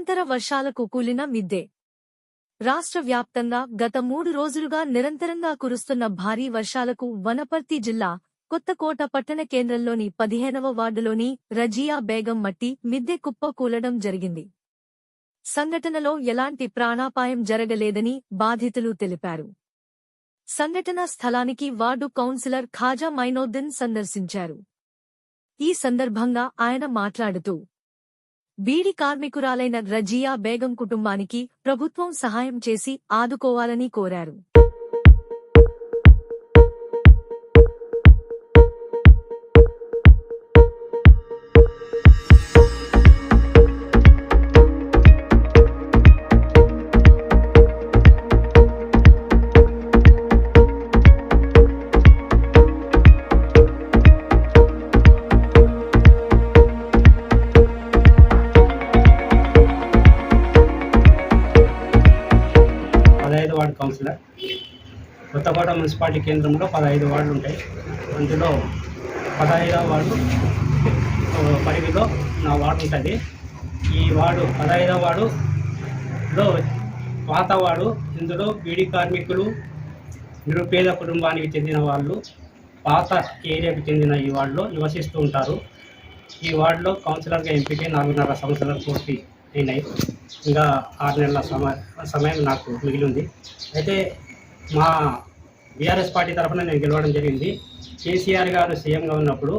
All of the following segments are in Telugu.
నిరంతర వర్షాలకు కూలిన మిద్దె. రాష్ట్ర వ్యాప్తంగా గత 3 రోజులుగా నిరంతరంగా కురుస్తున్న భారీ వర్షాలకు వనపర్తి జిల్లా కొత్తకోట పట్టణ కేంద్రంలోని 15వ వార్డులోని రజియా బేగం మట్టి మిద్దె కుప్ప కూలడం జరిగింది. సంఘటనలో ఎలాంటి ప్రాణాపాయం జరగలేదని బాధితులు తెలిపారు. సంఘటనా స్థలానికి వార్డు కౌన్సిలర్ ఖాజా మైనోద్దీన్ సందర్శించారు. ఈ సందర్భంగా ఆయన మాట్లాడుతూ బీడీ కార్మికురాలైన రజియా బేగం కుటుంబానికి ప్రభుత్వం సహాయం చేసి ఆదుకోవాలని కోరారు. Ward councillor. కొత్తకోట మున్సిపాలిటీ కేంద్రంలో 15 వార్డులు ఉంటాయి. అందులో 15వ వార్డు పరిధిలో నా వార్డు ఉంటుంది. ఈ వార్డు 15వ వార్డులో పాత వార్డు. ఇందులో బీడీ కార్మికులు, నిరుపేద కుటుంబానికి చెందిన వాళ్ళు పాత ఏరియాకు చెందిన ఈ వార్డులో నివసిస్తూ ఉంటారు. ఈ వార్డులో కౌన్సిలర్గా ఎంపిక 4.5 సంవత్సరాలు పూర్తి అయినాయి. ఇంకా 6 నెలల సమయం నాకు మిగిలి ఉంది. అయితే మా బీఆర్ఎస్ పార్టీ తరఫున నేను గెలవడం జరిగింది. కేసీఆర్ గారు సీఎంగా ఉన్నప్పుడు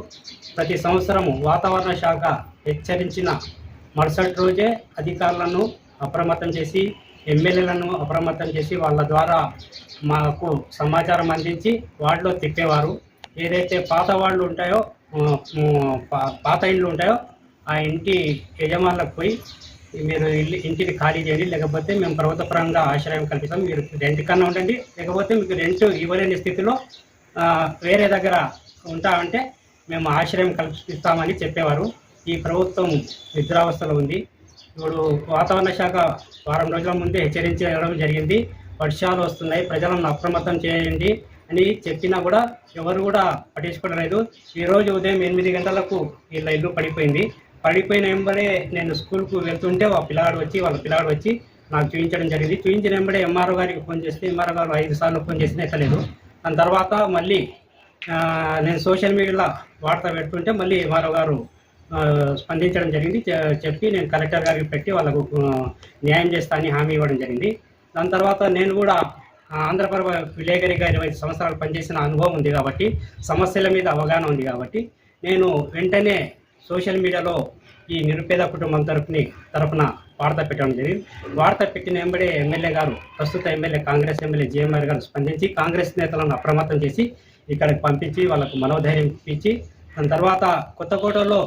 ప్రతి సంవత్సరము వాతావరణ శాఖ హెచ్చరించిన మరుసటి రోజే అధికారులను అప్రమత్తం చేసి, ఎమ్మెల్యేలను అప్రమత్తం చేసి వాళ్ళ ద్వారా మాకు సమాచారం అందించి వార్డులో తిప్పేవారు. ఏదైతే పాత వార్డులు ఉంటాయో, పాత ఇళ్ళు ఉంటాయో ఆ ఇంటి యజమానులకు పోయి మీరు ఇంటిని ఖాళీ చేయండి, లేకపోతే మేము ప్రభుత్వపరంగా ఆశ్రయం కల్పిస్తాం, మీరు రెంట్ కన్నా ఉండండి, లేకపోతే మీకు రెంట్ ఇవ్వలేని స్థితిలో వేరే దగ్గర ఉంటామంటే మేము ఆశ్రయం కల్పిస్తామని చెప్పేవారు. ఈ ప్రభుత్వం నిద్రావస్థలో ఉంది. ఇప్పుడు వాతావరణ శాఖ వారం రోజుల ముందే హెచ్చరించడం జరిగింది. వర్షాలు వస్తున్నాయి, ప్రజలను అప్రమత్తం చేయండి అని చెప్పినా కూడా ఎవరు కూడా పట్టించుకోవడం లేదు. ఈరోజు ఉదయం 8 గంటలకు వీళ్ళ ఇల్లు పడిపోయిన వెంబడే నేను స్కూల్కు వెళ్తుంటే వాళ్ళ పిల్లాడు వచ్చి నాకు చూపించడం జరిగింది. చూపించిన వెంబడే ఎంఆర్ఓ గారికి ఫోన్ చేస్తే ఎంఆర్ఓ గారు 5 సార్లు ఫోన్ చేసినా ఎత్తలేదు. దాని తర్వాత మళ్ళీ నేను సోషల్ మీడియాలో వార్త పెడుతుంటే మళ్ళీ ఎంఆర్ఓ గారు స్పందించడం జరిగింది. చెప్పి నేను కలెక్టర్ గారికి పెట్టి వాళ్ళకు న్యాయం చేస్తా అని హామీ ఇవ్వడం జరిగింది. దాని తర్వాత నేను కూడా ఆంధ్రప్రభ విలేకరిగా 20 సంవత్సరాలు పనిచేసిన అనుభవం ఉంది కాబట్టి, సమస్యల మీద అవగాహన ఉంది కాబట్టి నేను వెంటనే సోషల్ మీడియాలో ఈ నిరుపేద కుటుంబం తరఫున వార్త పెట్టడం జరిగింది. వార్త పెట్టిన వెంబడే ఎమ్మెల్యే గారు, ప్రస్తుత ఎమ్మెల్యే కాంగ్రెస్ ఎమ్మెల్యే జేఎంఆర్ గారు స్పందించి కాంగ్రెస్ నేతలను అప్రమత్తం చేసి ఇక్కడికి పంపించి వాళ్ళకు మనోధైర్యం ఇప్పించి, దాని తర్వాత కొత్తకోటలో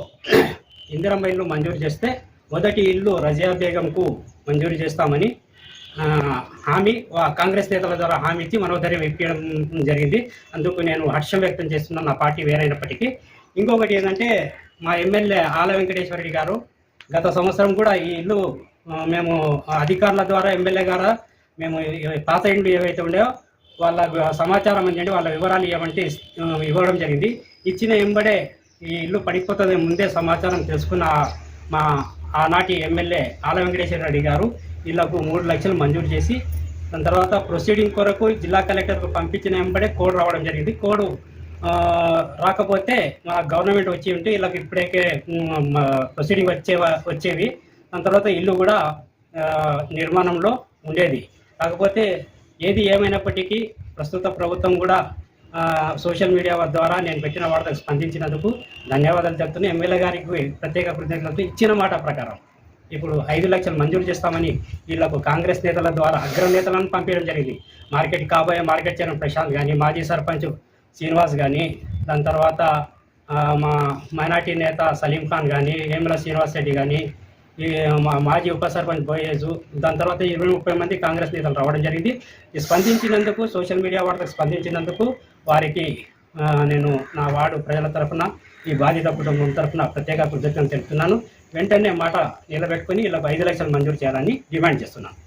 ఇందిరమ్మ ఇల్లు మంజూరు చేస్తే మొదటి ఇల్లు రజియా బేగంకు మంజూరు చేస్తామని హామీ కాంగ్రెస్ నేతల ద్వారా హామీ ఇచ్చి మనోధైర్యం ఇప్పించడం జరిగింది. అందుకు నేను హర్షం వ్యక్తం చేస్తున్నాను, నా పార్టీ వేరైనప్పటికీ. ఇంకొకటి ఏంటంటే మా ఎమ్మెల్యే ఆల వెంకటేశ్వరరెడ్డి గారు గత సంవత్సరం కూడా ఈ ఇల్లు మేము అధికారుల ద్వారా ఎమ్మెల్యే గారు మేము పాత ఇండ్లు ఏవైతే ఉన్నాయో వాళ్ళ సమాచారం అందించి వాళ్ళ వివరాలు ఇవ్వడం జరిగింది. ఇచ్చిన వెంబడే ఈ ఇల్లు పడిపోతుంది ముందే సమాచారం తెలుసుకున్న మా ఆనాటి ఎమ్మెల్యే ఆల వెంకటేశ్వరరెడ్డి గారు వీళ్ళకు 3 లక్షలు మంజూరు చేసి, దాని తర్వాత ప్రొసీడింగ్ కొరకు జిల్లా కలెక్టర్కు పంపించిన వెంబడే కోడ్ రావడం జరిగింది. కోడ్ రాకపోతే మా గవర్నమెంట్ వచ్చి ఉంటే వీళ్ళకి ఇప్పటికే ప్రొసీడింగ్ వచ్చేవి. దాని తర్వాత ఇల్లు కూడా నిర్మాణంలో ఉండేది. కాకపోతే ఏది ఏమైనప్పటికీ ప్రస్తుత ప్రభుత్వం కూడా సోషల్ మీడియా ద్వారా నేను పెట్టిన వార్తకు స్పందించినందుకు ధన్యవాదాలు చెప్తున్నాను. ఎమ్మెల్యే గారికి ప్రత్యేక కృతజ్ఞతలు. ఇచ్చిన మాట ప్రకారం ఇప్పుడు 5 లక్షలు మంజూరు చేస్తామని వీళ్ళకు కాంగ్రెస్ నేతల ద్వారా అగ్రనేతలను పంపించడం జరిగింది. కాబోయే మార్కెట్ చైర్మన్ ప్రశాంత్ కానీ, మాజీ సర్పంచ్ శ్రీనివాస్ కానీ, దాని తర్వాత మా మైనార్టీ నేత సలీం ఖాన్ కానీ, వేముల శ్రీనివాస్ రెడ్డి కానీ, మాజీ ఉప సర్పంచ్ బోయేజు, దాని తర్వాత 20-30 మంది కాంగ్రెస్ నేతలు రావడం జరిగింది. స్పందించినందుకు, సోషల్ మీడియా వార్తకు స్పందించినందుకు వారికి నేను నా వార్డు ప్రజల తరఫున, ఈ బాధిత కుటుంబం తరఫున ప్రత్యేక కృతజ్ఞతలు తెలుపుతున్నాను. వెంటనే మాట నిలబెట్టుకుని ఇలా 5 లక్షలు మంజూరు చేయాలని డిమాండ్ చేస్తున్నాను.